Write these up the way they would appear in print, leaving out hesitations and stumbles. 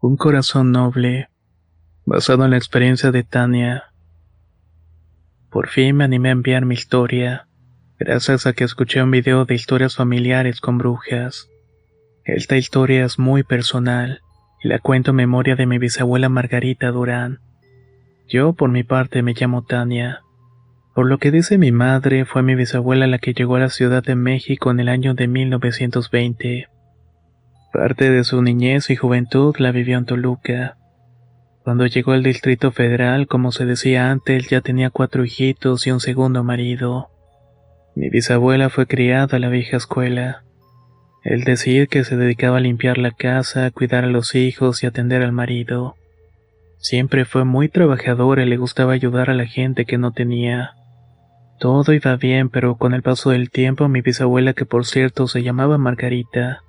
Un corazón noble, basado en la experiencia de Tania. Por fin me animé a enviar mi historia, gracias a que escuché un video de historias familiares con brujas. Esta historia es muy personal, y la cuento en memoria de mi bisabuela Margarita Durán. Yo, por mi parte, me llamo Tania. Por lo que dice mi madre, fue mi bisabuela la que llegó a la Ciudad de México en el año de 1920. Parte de su niñez y juventud la vivió en Toluca. Cuando llegó al Distrito Federal, como se decía antes, ya tenía 4 hijitos y un segundo marido. Mi bisabuela fue criada a la vieja escuela. Es decir, que se dedicaba a limpiar la casa, a cuidar a los hijos y atender al marido. Siempre fue muy trabajadora y le gustaba ayudar a la gente que no tenía. Todo iba bien, pero con el paso del tiempo mi bisabuela, que por cierto se llamaba Margarita,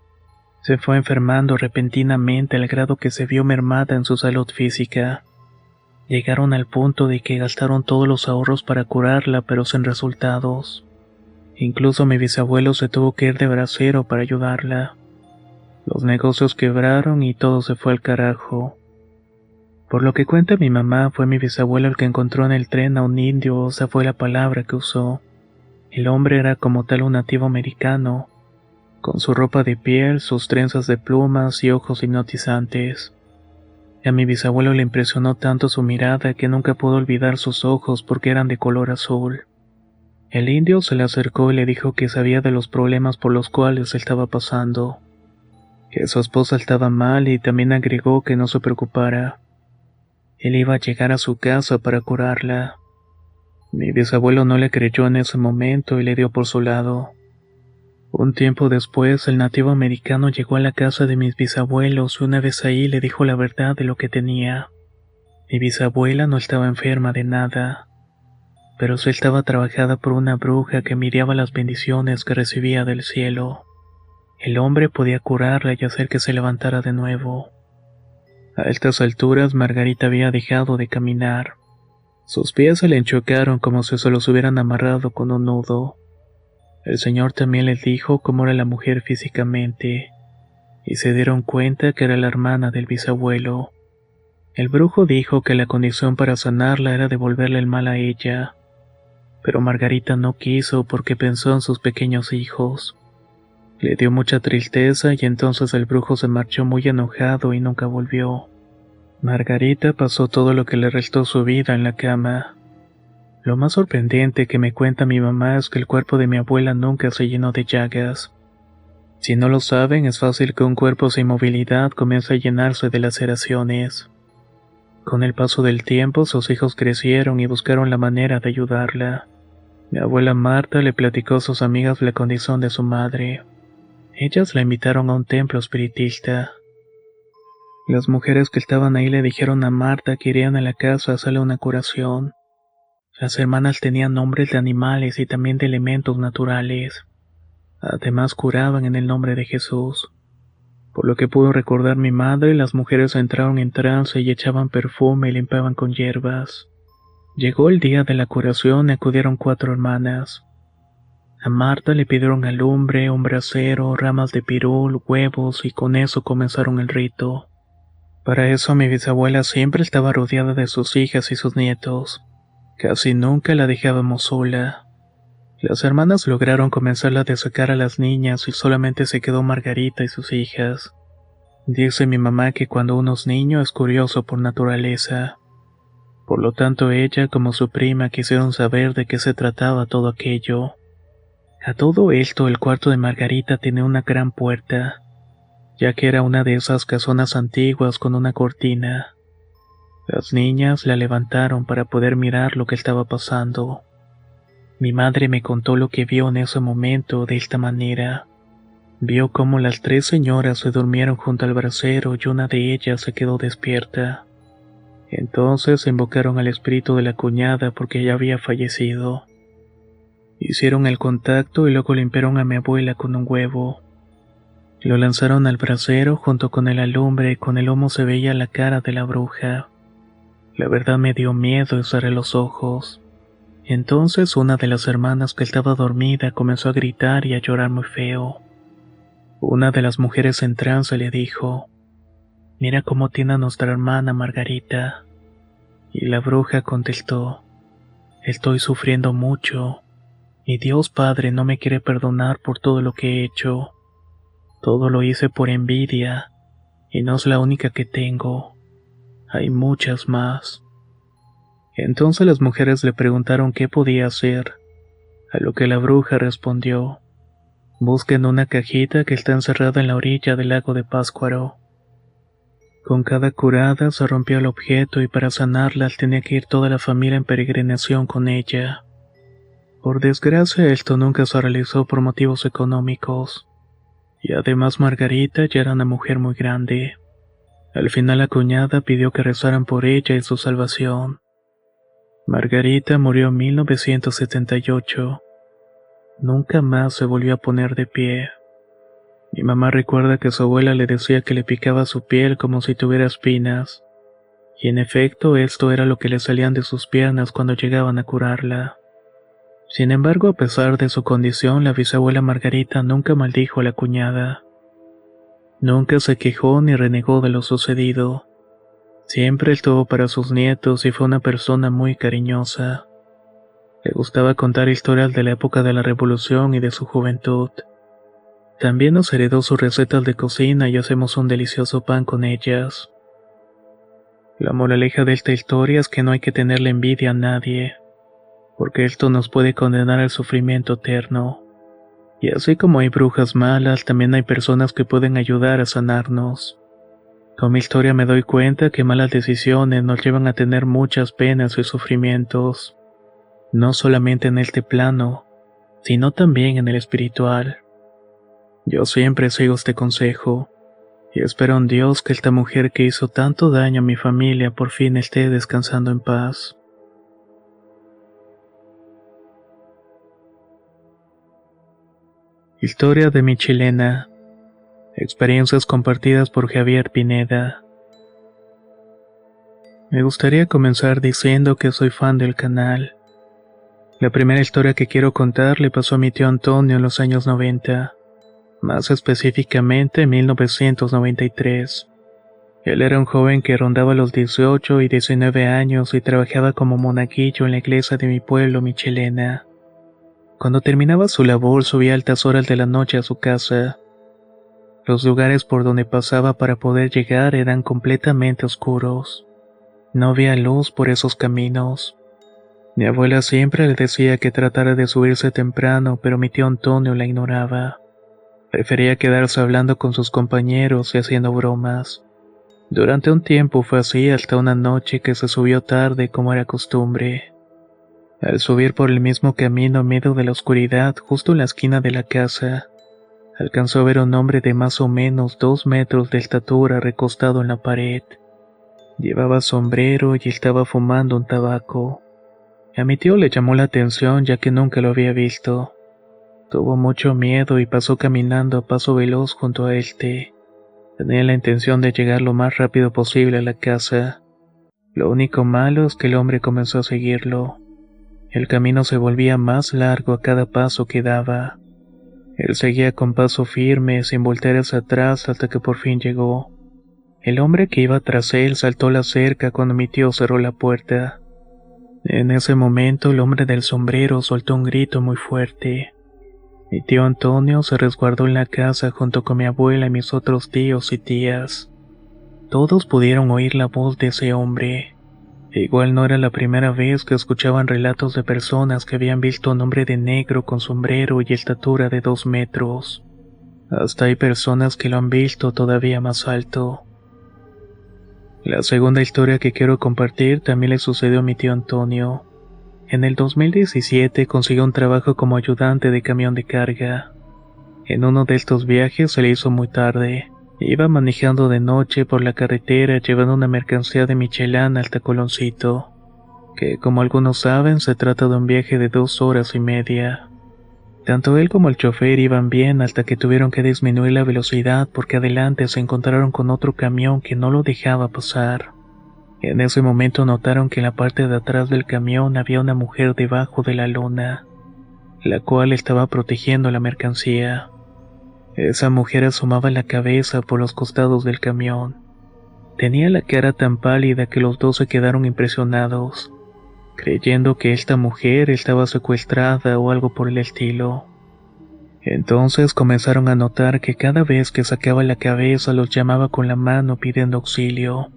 se fue enfermando repentinamente al grado que se vio mermada en su salud física. Llegaron al punto de que gastaron todos los ahorros para curarla, pero sin resultados. Incluso mi bisabuelo se tuvo que ir de bracero para ayudarla. Los negocios quebraron y todo se fue al carajo. Por lo que cuenta mi mamá, fue mi bisabuelo el que encontró en el tren a un indio, o esa fue la palabra que usó. El hombre era como tal un nativo americano, con su ropa de piel, sus trenzas de plumas y ojos hipnotizantes. A mi bisabuelo le impresionó tanto su mirada que nunca pudo olvidar sus ojos porque eran de color azul. El indio se le acercó y le dijo que sabía de los problemas por los cuales estaba pasando, que su esposa estaba mal, y también agregó que no se preocupara. Él iba a llegar a su casa para curarla. Mi bisabuelo no le creyó en ese momento y le dio por su lado. Un tiempo después, el nativo americano llegó a la casa de mis bisabuelos y una vez ahí le dijo la verdad de lo que tenía. Mi bisabuela no estaba enferma de nada, pero sí estaba trabajada por una bruja que miraba las bendiciones que recibía del cielo. El hombre podía curarla y hacer que se levantara de nuevo. A estas alturas, Margarita había dejado de caminar. Sus pies se le enchocaron como si se los hubieran amarrado con un nudo. El señor también les dijo cómo era la mujer físicamente, y se dieron cuenta que era la hermana del bisabuelo. El brujo dijo que la condición para sanarla era devolverle el mal a ella, pero Margarita no quiso porque pensó en sus pequeños hijos. Le dio mucha tristeza y entonces el brujo se marchó muy enojado y nunca volvió. Margarita pasó todo lo que le restó su vida en la cama. Lo más sorprendente que me cuenta mi mamá es que el cuerpo de mi abuela nunca se llenó de llagas. Si no lo saben, es fácil que un cuerpo sin movilidad comience a llenarse de laceraciones. Con el paso del tiempo, sus hijos crecieron y buscaron la manera de ayudarla. Mi abuela Marta le platicó a sus amigas la condición de su madre. Ellas la invitaron a un templo espiritista. Las mujeres que estaban ahí le dijeron a Marta que irían a la casa a hacerle una curación. Las hermanas tenían nombres de animales y también de elementos naturales. Además curaban en el nombre de Jesús. Por lo que pudo recordar mi madre, las mujeres entraron en trance y echaban perfume y limpiaban con hierbas. Llegó el día de la curación y acudieron 4 hermanas. A Marta le pidieron alumbre, un brasero, ramas de pirul, huevos, y con eso comenzaron el rito. Para eso mi bisabuela siempre estaba rodeada de sus hijas y sus nietos. Casi nunca la dejábamos sola. Las hermanas lograron comenzarla a desacar a las niñas y solamente se quedó Margarita y sus hijas. Dice mi mamá que cuando uno es niño es curioso por naturaleza. Por lo tanto ella como su prima quisieron saber de qué se trataba todo aquello. A todo esto, el cuarto de Margarita tenía una gran puerta, ya que era una de esas casonas antiguas con una cortina. Las niñas la levantaron para poder mirar lo que estaba pasando. Mi madre me contó lo que vio en ese momento de esta manera. Vio cómo las 3 señoras se durmieron junto al brasero y una de ellas se quedó despierta. Entonces invocaron al espíritu de la cuñada porque ella había fallecido. Hicieron el contacto y luego limpiaron a mi abuela con un huevo. Lo lanzaron al brasero junto con el alumbre y con el humo se veía la cara de la bruja. La verdad me dio miedo y cerré los ojos. Entonces una de las hermanas que estaba dormida comenzó a gritar y a llorar muy feo. Una de las mujeres en trance le dijo: Mira cómo tiene a nuestra hermana Margarita. Y la bruja contestó, estoy sufriendo mucho, y Dios Padre no me quiere perdonar por todo lo que he hecho. Todo lo hice por envidia, y no es la única que tengo. Hay muchas más. Entonces las mujeres le preguntaron qué podía hacer, a lo que la bruja respondió, busquen una cajita que está encerrada en la orilla del lago de Páscuaro. Con cada curada se rompió el objeto y para sanarlas tenía que ir toda la familia en peregrinación con ella. Por desgracia esto nunca se realizó por motivos económicos. Y además Margarita ya era una mujer muy grande. Al final la cuñada pidió que rezaran por ella y su salvación. Margarita murió en 1978. Nunca más se volvió a poner de pie. Mi mamá recuerda que su abuela le decía que le picaba su piel como si tuviera espinas. Y en efecto esto era lo que le salían de sus piernas cuando llegaban a curarla. Sin embargo, a pesar de su condición, la bisabuela Margarita nunca maldijo a la cuñada. Nunca se quejó ni renegó de lo sucedido. Siempre estuvo para sus nietos y fue una persona muy cariñosa. Le gustaba contar historias de la época de la Revolución y de su juventud. También nos heredó sus recetas de cocina y hacemos un delicioso pan con ellas. La moraleja de esta historia es que no hay que tenerle envidia a nadie, porque esto nos puede condenar al sufrimiento eterno. Y así como hay brujas malas, también hay personas que pueden ayudar a sanarnos. Con mi historia me doy cuenta que malas decisiones nos llevan a tener muchas penas y sufrimientos, no solamente en este plano, sino también en el espiritual. Yo siempre sigo este consejo, y espero en Dios que esta mujer que hizo tanto daño a mi familia por fin esté descansando en paz. Historia de mi chilena. Experiencias compartidas por Javier Pineda. Me gustaría comenzar diciendo que soy fan del canal. La primera historia que quiero contar le pasó a mi tío Antonio en los años 90, más específicamente en 1993. Él era un joven que rondaba los 18 y 19 años y trabajaba como monaguillo en la iglesia de mi pueblo, Michelena. Cuando terminaba su labor subía a altas horas de la noche a su casa. Los lugares por donde pasaba para poder llegar eran completamente oscuros. No había luz por esos caminos. Mi abuela siempre le decía que tratara de subirse temprano, pero mi tío Antonio la ignoraba. Prefería quedarse hablando con sus compañeros y haciendo bromas. Durante un tiempo fue así hasta una noche que se subió tarde como era costumbre. Al subir por el mismo camino en medio de la oscuridad, justo en la esquina de la casa, alcanzó a ver a un hombre de más o menos 2 metros de estatura recostado en la pared. Llevaba sombrero y estaba fumando un tabaco. A mi tío le llamó la atención ya que nunca lo había visto. Tuvo mucho miedo y pasó caminando a paso veloz junto a él. Tenía la intención de llegar lo más rápido posible a la casa. Lo único malo es que el hombre comenzó a seguirlo. El camino se volvía más largo a cada paso que daba. Él seguía con paso firme, sin voltear hacia atrás hasta que por fin llegó. El hombre que iba tras él saltó la cerca cuando mi tío cerró la puerta. En ese momento el hombre del sombrero soltó un grito muy fuerte. Mi tío Antonio se resguardó en la casa junto con mi abuela y mis otros tíos y tías. Todos pudieron oír la voz de ese hombre. Igual no era la primera vez que escuchaban relatos de personas que habían visto a un hombre de negro con sombrero y estatura de 2 metros. Hasta hay personas que lo han visto todavía más alto. La segunda historia que quiero compartir también le sucedió a mi tío Antonio. En el 2017 consiguió un trabajo como ayudante de camión de carga. En uno de estos viajes se le hizo muy tarde. Iba manejando de noche por la carretera llevando una mercancía de Michelana al Tacoloncito, que como algunos saben se trata de un viaje de 2 horas y media. Tanto él como el chofer iban bien hasta que tuvieron que disminuir la velocidad porque adelante se encontraron con otro camión que no lo dejaba pasar. En ese momento notaron que en la parte de atrás del camión había una mujer debajo de la lona, la cual estaba protegiendo la mercancía. Esa mujer asomaba la cabeza por los costados del camión. Tenía la cara tan pálida que los dos se quedaron impresionados, creyendo que esta mujer estaba secuestrada o algo por el estilo. Entonces comenzaron a notar que cada vez que sacaba la cabeza los llamaba con la mano pidiendo auxilio.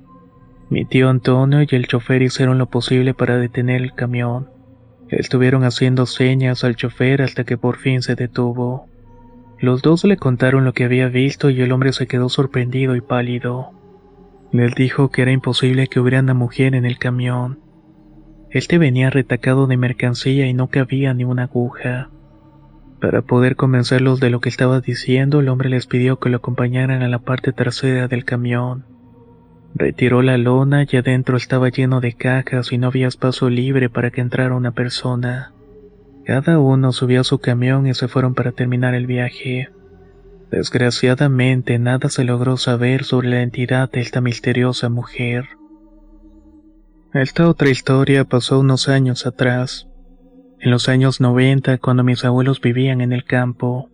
Mi tío Antonio y el chofer hicieron lo posible para detener el camión. Estuvieron haciendo señas al chofer hasta que por fin se detuvo. Los dos le contaron lo que había visto y el hombre se quedó sorprendido y pálido. Les dijo que era imposible que hubiera una mujer en el camión. Este venía retacado de mercancía y no cabía ni una aguja. Para poder convencerlos de lo que estaba diciendo, el hombre les pidió que lo acompañaran a la parte trasera del camión. Retiró la lona y adentro estaba lleno de cajas y no había espacio libre para que entrara una persona. Cada uno subió a su camión y se fueron para terminar el viaje. Desgraciadamente, nada se logró saber sobre la identidad de esta misteriosa mujer. Esta otra historia pasó unos años atrás. En los años 90, cuando mis abuelos vivían en el campo.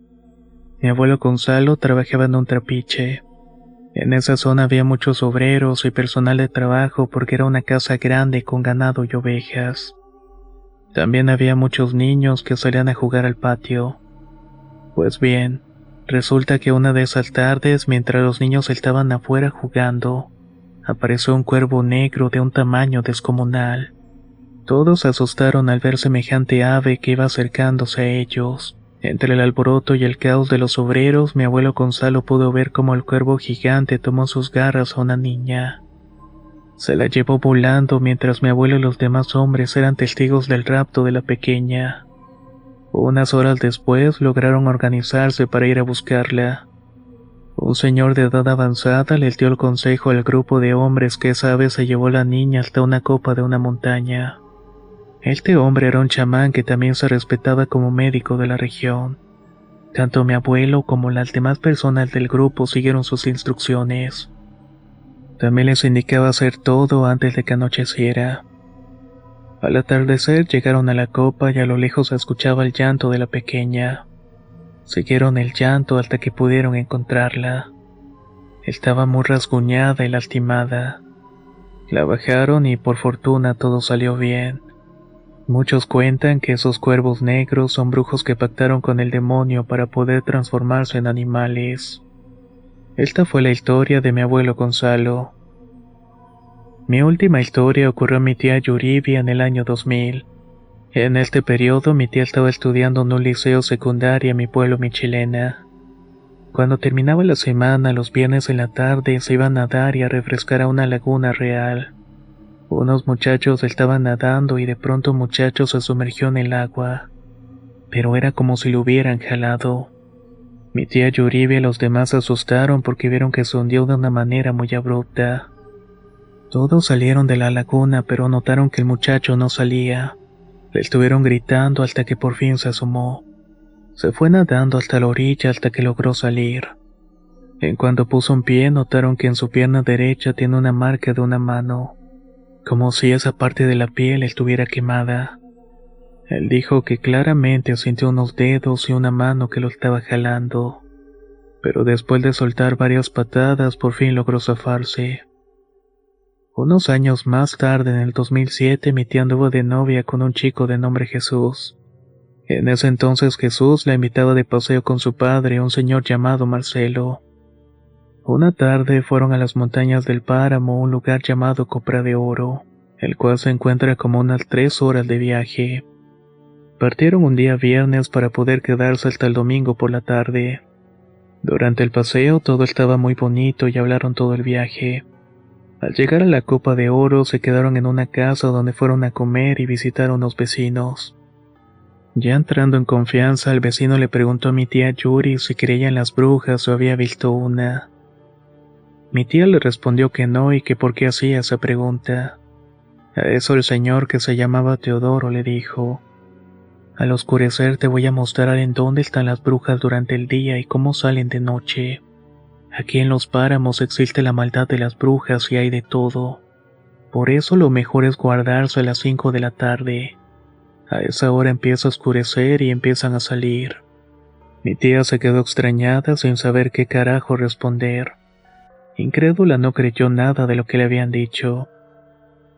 Mi abuelo Gonzalo trabajaba en un trapiche. En esa zona había muchos obreros y personal de trabajo porque era una casa grande con ganado y ovejas. También había muchos niños que salían a jugar al patio. Pues bien, resulta que una de esas tardes, mientras los niños estaban afuera jugando, apareció un cuervo negro de un tamaño descomunal. Todos se asustaron al ver semejante ave que iba acercándose a ellos. Entre el alboroto y el caos de los obreros, mi abuelo Gonzalo pudo ver cómo el cuervo gigante tomó sus garras a una niña. Se la llevó volando mientras mi abuelo y los demás hombres eran testigos del rapto de la pequeña. Unas horas después lograron organizarse para ir a buscarla. Un señor de edad avanzada les dio el consejo al grupo de hombres que esa vez se llevó a la niña hasta una copa de una montaña. Este hombre era un chamán que también se respetaba como médico de la región. Tanto mi abuelo como las demás personas del grupo siguieron sus instrucciones. También les indicaba hacer todo antes de que anocheciera. Al atardecer llegaron a la copa y a lo lejos se escuchaba el llanto de la pequeña. Siguieron el llanto hasta que pudieron encontrarla. Estaba muy rasguñada y lastimada. La bajaron y por fortuna todo salió bien. Muchos cuentan que esos cuervos negros son brujos que pactaron con el demonio para poder transformarse en animales. Esta fue la historia de mi abuelo Gonzalo. Mi última historia ocurrió a mi tía Yuribia en el año 2000. En este periodo mi tía estaba estudiando en un liceo secundario en mi pueblo Michilena. Cuando terminaba la semana, los viernes en la tarde se iban a nadar y a refrescar a una laguna real. Unos muchachos estaban nadando y de pronto un muchacho se sumergió en el agua. Pero era como si lo hubieran jalado. Mi tía Yuribia y los demás se asustaron porque vieron que se hundió de una manera muy abrupta. Todos salieron de la laguna pero notaron que el muchacho no salía. Le estuvieron gritando hasta que por fin se asomó. Se fue nadando hasta la orilla hasta que logró salir. En cuanto puso un pie notaron que en su pierna derecha tiene una marca de una mano, como si esa parte de la piel estuviera quemada. Él dijo que claramente sintió unos dedos y una mano que lo estaba jalando, pero después de soltar varias patadas por fin logró zafarse. Unos años más tarde, en el 2007, mi tía anduvo de novia con un chico de nombre Jesús. En ese entonces Jesús la invitaba de paseo con su padre, un señor llamado Marcelo. Una tarde fueron a las montañas del páramo, un lugar llamado Copra de Oro, el cual se encuentra como unas 3 horas de viaje. Partieron un día viernes para poder quedarse hasta el domingo por la tarde. Durante el paseo todo estaba muy bonito y hablaron todo el viaje. Al llegar a la Copa de Oro se quedaron en una casa donde fueron a comer y visitaron a unos vecinos. Ya entrando en confianza, el vecino le preguntó a mi tía Yuri si creía en las brujas o había visto una. Mi tía le respondió que no y que por qué hacía esa pregunta. A eso el señor, que se llamaba Teodoro, le dijo: al oscurecer te voy a mostrar en dónde están las brujas durante el día y cómo salen de noche. Aquí en los páramos existe la maldad de las brujas y hay de todo. Por eso lo mejor es guardarse a las 5 de la tarde. A esa hora empieza a oscurecer y empiezan a salir. Mi tía se quedó extrañada sin saber qué carajo responder. Incrédula no creyó nada de lo que le habían dicho.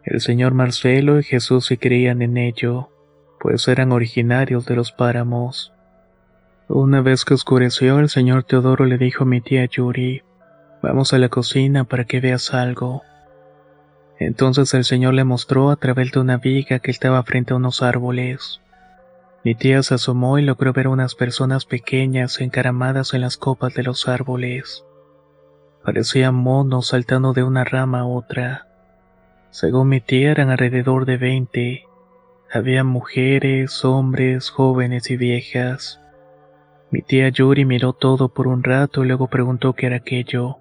El señor Marcelo y Jesús sí creían en ello, pues eran originarios de los páramos. Una vez que oscureció, el señor Teodoro le dijo a mi tía Yuri: vamos a la cocina para que veas algo. Entonces el señor le mostró a través de una viga que estaba frente a unos árboles. Mi tía se asomó y logró ver unas personas pequeñas encaramadas en las copas de los árboles. Parecían monos saltando de una rama a otra. Según mi tía eran alrededor de 20. Había mujeres, hombres, jóvenes y viejas. Mi tía Yuri miró todo por un rato y luego preguntó qué era aquello.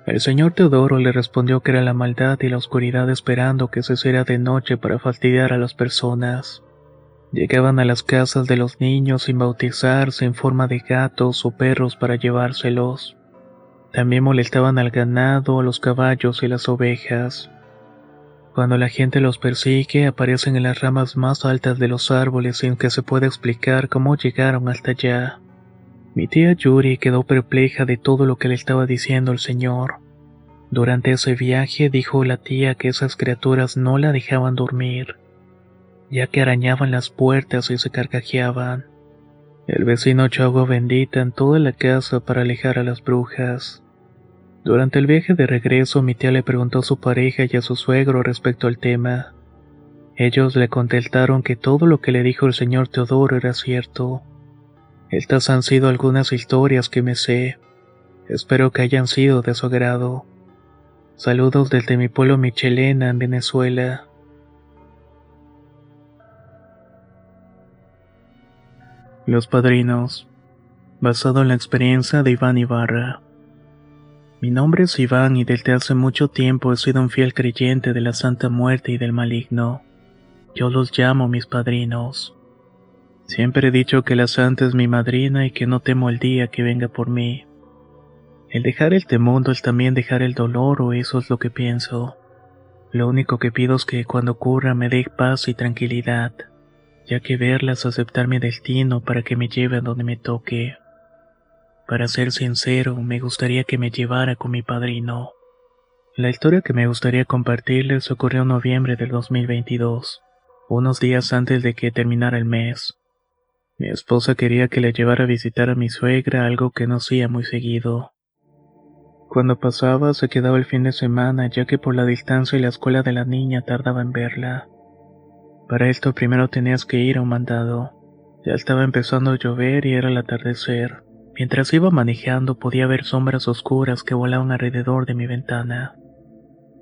El señor Teodoro le respondió que era la maldad y la oscuridad esperando que se hiciera de noche para fastidiar a las personas. Llegaban a las casas de los niños sin bautizarse en forma de gatos o perros para llevárselos. También molestaban al ganado, a los caballos y las ovejas. Cuando la gente los persigue, aparecen en las ramas más altas de los árboles sin que se pueda explicar cómo llegaron hasta allá. Mi tía Yuri quedó perpleja de todo lo que le estaba diciendo el señor. Durante ese viaje dijo la tía que esas criaturas no la dejaban dormir, ya que arañaban las puertas y se carcajeaban. El vecino echó agua bendita en toda la casa para alejar a las brujas. Durante el viaje de regreso, mi tía le preguntó a su pareja y a su suegro respecto al tema. Ellos le contestaron que todo lo que le dijo el señor Teodoro era cierto. Estas han sido algunas historias que me sé. Espero que hayan sido de su agrado. Saludos desde mi pueblo Michelena, en Venezuela. Los Padrinos. Basado en la experiencia de Iván Ibarra. Mi nombre es Iván y desde hace mucho tiempo he sido un fiel creyente de la Santa Muerte y del maligno. Yo los llamo mis padrinos. Siempre he dicho que la Santa es mi madrina y que no temo el día que venga por mí. El dejar este mundo es también dejar el dolor, o eso es lo que pienso. Lo único que pido es que cuando ocurra me dé paz y tranquilidad, ya que verlas aceptar mi destino para que me lleve a donde me toque. Para ser sincero, me gustaría que me llevara con mi padrino. La historia que me gustaría compartirles ocurrió en noviembre del 2022, unos días antes de que terminara el mes. Mi esposa quería que la llevara a visitar a mi suegra, algo que no hacía muy seguido. Cuando pasaba, se quedaba el fin de semana, ya que por la distancia y la escuela de la niña tardaba en verla. Para esto primero tenías que ir a un mandado. Ya estaba empezando a llover y era el atardecer. Mientras iba manejando podía ver sombras oscuras que volaban alrededor de mi ventana.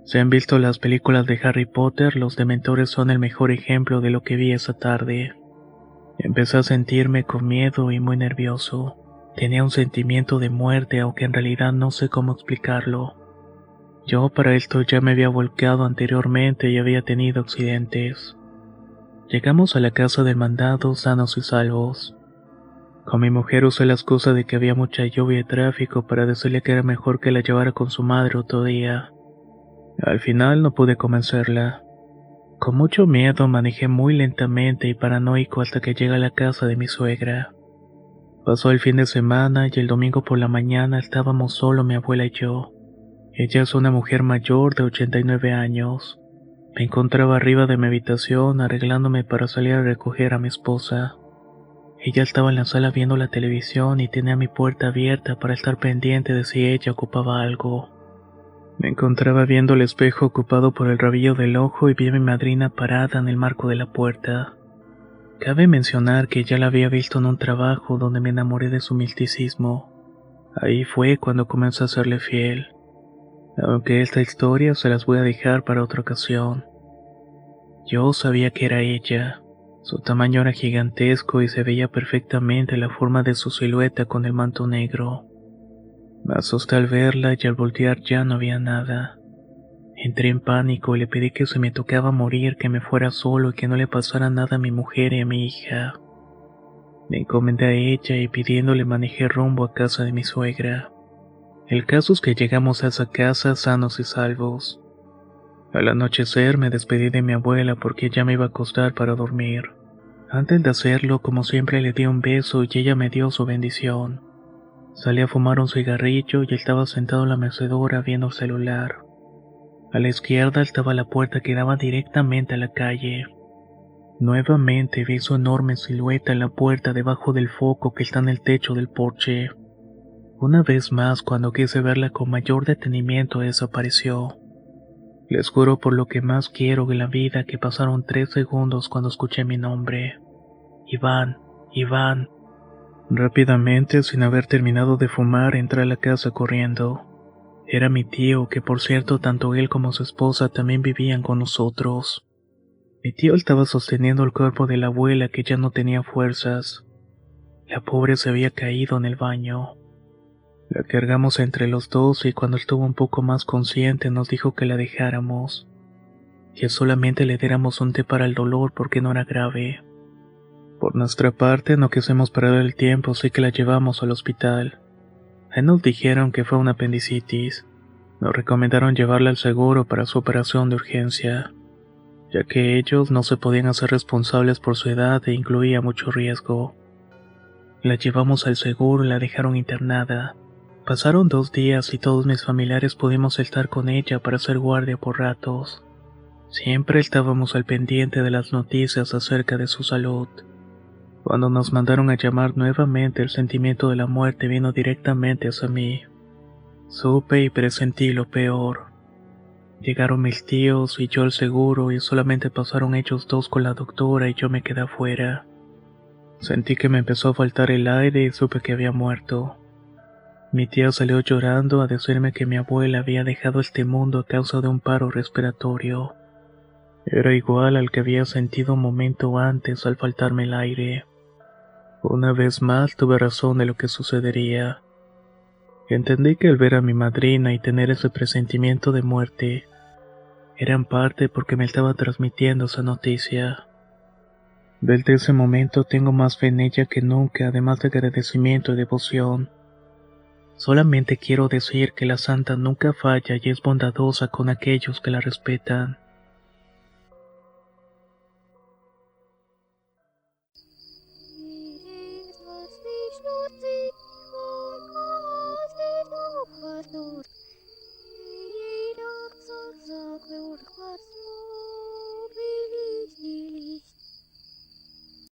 Si han visto las películas de Harry Potter, los dementores son el mejor ejemplo de lo que vi esa tarde. Empecé a sentirme con miedo y muy nervioso. Tenía un sentimiento de muerte, aunque en realidad no sé cómo explicarlo. Yo para esto ya me había volcado anteriormente y había tenido accidentes. Llegamos a la casa del mandado sanos y salvos. Con mi mujer usé la excusa de que había mucha lluvia y tráfico para decirle que era mejor que la llevara con su madre otro día. Al final no pude convencerla. Con mucho miedo manejé muy lentamente y paranoico hasta que llegué a la casa de mi suegra. Pasó el fin de semana y el domingo por la mañana estábamos solo mi abuela y yo. Ella es una mujer mayor de 89 años. Me encontraba arriba de mi habitación arreglándome para salir a recoger a mi esposa. Ella estaba en la sala viendo la televisión y tenía mi puerta abierta para estar pendiente de si ella ocupaba algo. Me encontraba viendo el espejo ocupado por el rabillo del ojo y vi a mi madrina parada en el marco de la puerta. Cabe mencionar que ya la había visto en un trabajo donde me enamoré de su misticismo. Ahí fue cuando comencé a serle fiel. Aunque esta historia se las voy a dejar para otra ocasión. Yo sabía que era ella. Su tamaño era gigantesco y se veía perfectamente la forma de su silueta con el manto negro. Me asusté al verla y al voltear ya no había nada. Entré en pánico y le pedí que si me tocaba morir que me fuera solo y que no le pasara nada a mi mujer y a mi hija. Me encomendé a ella y pidiéndole manejé rumbo a casa de mi suegra. El caso es que llegamos a esa casa sanos y salvos. Al anochecer me despedí de mi abuela porque ya me iba a acostar para dormir. Antes de hacerlo, como siempre, le di un beso y ella me dio su bendición. Salí a fumar un cigarrillo y estaba sentado en la mecedora viendo el celular. A la izquierda estaba la puerta que daba directamente a la calle. Nuevamente vi su enorme silueta en la puerta debajo del foco que está en el techo del porche. Una vez más, cuando quise verla con mayor detenimiento, desapareció. Les juro por lo que más quiero en la vida que pasaron 3 segundos cuando escuché mi nombre. Iván, Iván. Rápidamente, sin haber terminado de fumar, entré a la casa corriendo. Era mi tío, que por cierto tanto él como su esposa también vivían con nosotros. Mi tío estaba sosteniendo el cuerpo de la abuela que ya no tenía fuerzas. La pobre se había caído en el baño. La cargamos entre los dos y cuando estuvo un poco más consciente nos dijo que la dejáramos, que solamente le diéramos un té para el dolor porque no era grave. Por nuestra parte no quisimos perder el tiempo, así que la llevamos al hospital. Ahí nos dijeron que fue una apendicitis. Nos recomendaron llevarla al seguro para su operación de urgencia, ya que ellos no se podían hacer responsables por su edad e incluía mucho riesgo. La llevamos al seguro y la dejaron internada. Pasaron 2 días y todos mis familiares pudimos estar con ella para hacer guardia por ratos. Siempre estábamos al pendiente de las noticias acerca de su salud. Cuando nos mandaron a llamar nuevamente, el sentimiento de la muerte vino directamente hacia mí. Supe y presentí lo peor. Llegaron mis tíos y yo al seguro y solamente pasaron ellos dos con la doctora y yo me quedé afuera. Sentí que me empezó a faltar el aire y supe que había muerto. Mi tía salió llorando a decirme que mi abuela había dejado este mundo a causa de un paro respiratorio. Era igual al que había sentido un momento antes al faltarme el aire. Una vez más tuve razón de lo que sucedería. Entendí que al ver a mi madrina y tener ese presentimiento de muerte, era en parte porque me estaba transmitiendo esa noticia. Desde ese momento tengo más fe en ella que nunca, además de agradecimiento y devoción. Solamente quiero decir que la santa nunca falla y es bondadosa con aquellos que la respetan.